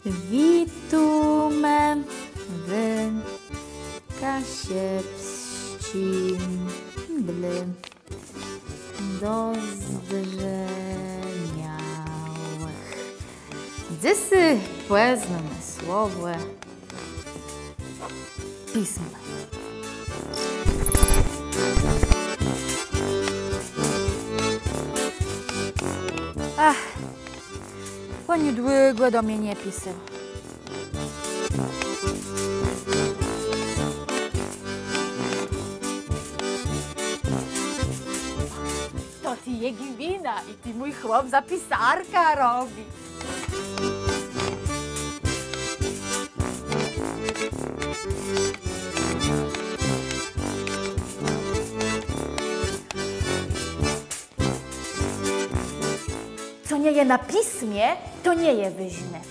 Witume w kasie pścimbly do zdrzemiałych. Dzysy płeznomysłowe pismo. Ach, po niedługo do mnie nie pisał. To ty jegi wina i ty mój chłop zapisarka robi. Co nie je na pismie, to nie je wyźne.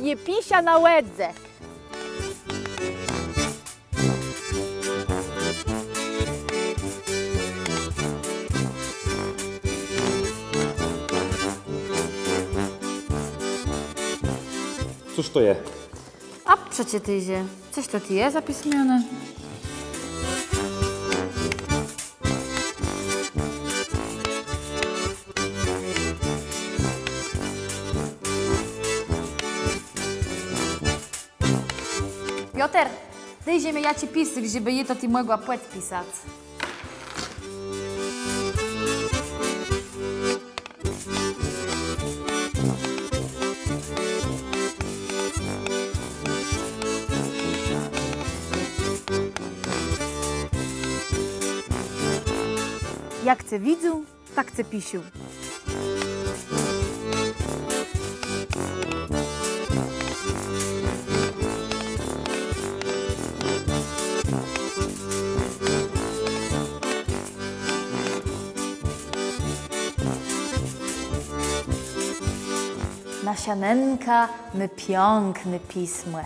Nie pisia na łedze. Cóż to je? A przecie tyzie, coś to ty je zapismione? Piotr, tyzie mnie ja ci pisy, żeby je to ty mogła płeć pisać. Jak chce widzu, tak chce pisiu. Nasianenka my piękne pismę.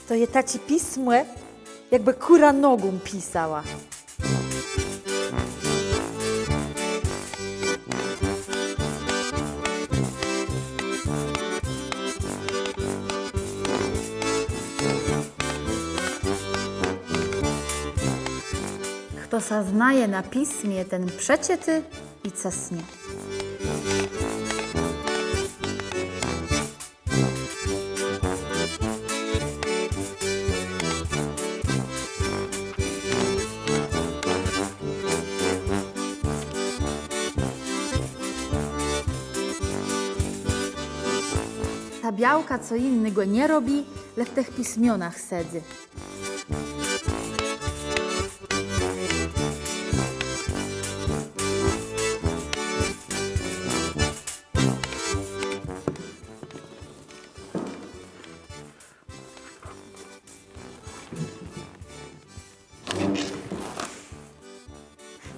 To je taci pismę, jakby kura nogą pisała. Kto zaznaje na pismie, ten przeciety i cesnie. Ta białka co innego nie robi, lecz w tych pismionach sedzi.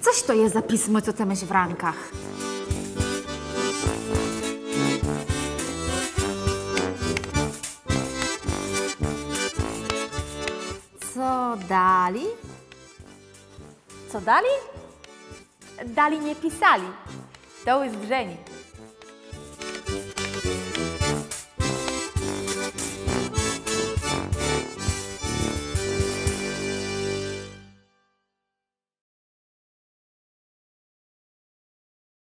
Coś to jest za pismo, co ty masz w rękach? Co dali? Co dali? Dali nie pisali. To jest drzeni.